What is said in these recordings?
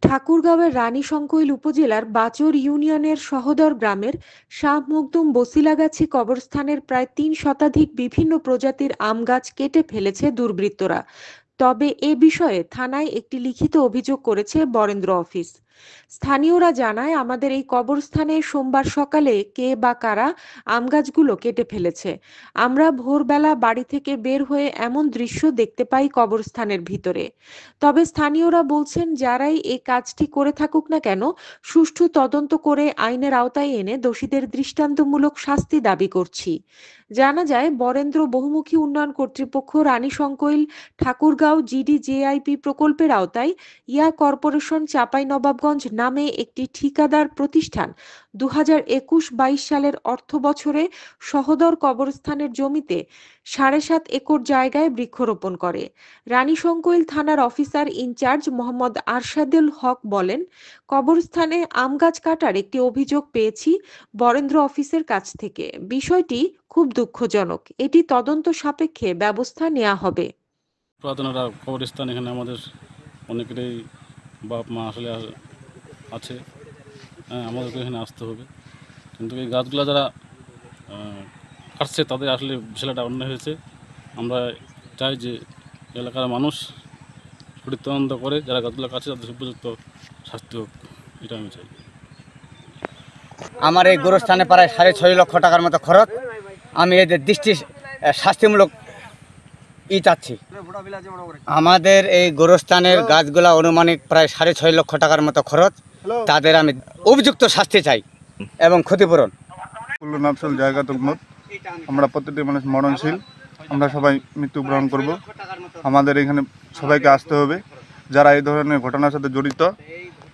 ঠাকুরগাঁওয়ের রানীশংকৈল উপজেলার বাচর ইউনিয়নের সহদর গ্রামের শাহ মখদুম বছিলাগাছি কবরস্থানের প্রায় ৩ শতাধিক বিভিন্ন প্রজাতির আম গাছ কেটে ফেলেছে দুর্বৃত্তরা। তবে এ বিষয়ে থানায় একটি লিখিত অভিযোগ করেছে বরেন্দ্র অফিস। স্থানীয়রা জানায়, আমাদের এই কবরস্থানে সোমবার সকালে কে বা কারা আম গাছগুলো কেটে ফেলেছে। আমরা ভোরবেলা বাড়ি থেকে বের হয়ে এমন দৃশ্য দেখতে পাই কবরস্থানের ভিতরে। তবে স্থানীয়রা বলছেন, যারাই এই কাজটি করে থাকুক না কেন, সুষ্ঠু তদন্ত করে আইনের আওতায় এনে দোষীদের দৃষ্টান্তমূলক শাস্তি দাবি করছি। জানা যায়, বরেন্দ্র বহুমুখী উন্নয়ন কর্তৃপক্ষ রানীশংকৈল ঠাকুরগাঁও জিডিজেআইপি প্রকল্পের আওতায় ইয়া কর্পোরেশন চাঁপাইনবাবগঞ্জ নামে একটি ঠিকাদার প্রতিষ্ঠান 2021-22 সালের অর্থ বছরে সহদর কবরস্থানের জমিতে 7.5 একর জায়গায় বৃক্ষরোপণ করে। রানীশংকৈল থানার অফিসার ইনচার্জ মোহাম্মদ আরশাদুল হক বলেন, কবরস্থানে আম গাছ কাটার একটি অভিযোগ পেয়েছি বরেন্দ্র অফিসের কাছ থেকে। বিষয়টি খুব দুঃখজনক। এটি তদন্ত সাপেক্ষে ব্যবস্থা নেওয়া হবে। পুরাতন একটা কবরস্থান, এখানে আমাদের অনেকেরই বাপ মা আসলে আছে। আমাদেরকে এখানে আসতে হবে, কিন্তু এই গাছগুলো যারা কাটছে তাদের আসলে বিষয়টা অন্যায় হয়েছে। আমরা চাই যে এলাকার মানুষ সঠিক তদন্ত করে যারা গাছগুলো কাটছে তাদের উপযুক্ত শাস্তি হোক, এটা আমি চাই। আমার এই গোরস্থানে প্রায় 6.5 লক্ষ টাকার মতো খরচ। আমি এদের দৃষ্টি শাস্তিমূলক চাচ্ছি। আমাদের এই গোরস্থানের গাছগুলা অনুমানিক প্রায় 6.5 লক্ষ টাকার মতো খরচ। তাদের আমি উপযুক্ত শাস্তি চাই এবং ক্ষতিপূরণ। নাফসল জায়গা তুকমত, আমরা প্রত্যেকটি মানুষ মরণশীল, আমরা সবাই মৃত্যুবরণ করব। আমাদের এখানে সবাইকে আসতে হবে, যারা এই ধরনের ঘটনার সাথে জড়িত,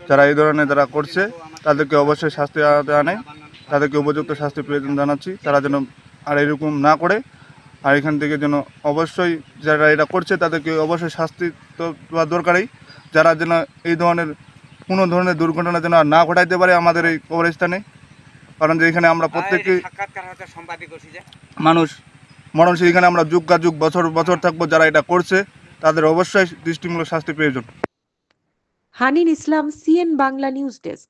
যারা এই ধরনের যারা করছে তাদেরকে অবশ্যই শাস্তি আনে, তাদেরকে উপযুক্ত শাস্তি প্রয়োজন জানাচ্ছি। তারা যেন আর এরকম না করে, আর এখান থেকে যেন অবশ্যই যারা এটা করছে তাদেরকে অবশ্যই শাস্তি তো দরকারই। যারা যেন এই ধরনের কোনো ধরনের দুর্ঘটনা যেন না ঘটাইতে পারে আমাদের এই কবরস্থানে, কারণ যে এখানে আমরা প্রত্যেকটি মানুষ মরণশীল, এখানে আমরা যুগ বছর বছর থাকবো। যারা এটা করছে তাদের অবশ্যই দৃষ্টিমূলক শাস্তি প্রয়োজন। হানিন ইসলাম, সিএন বাংলা নিউজ ডেস্ক।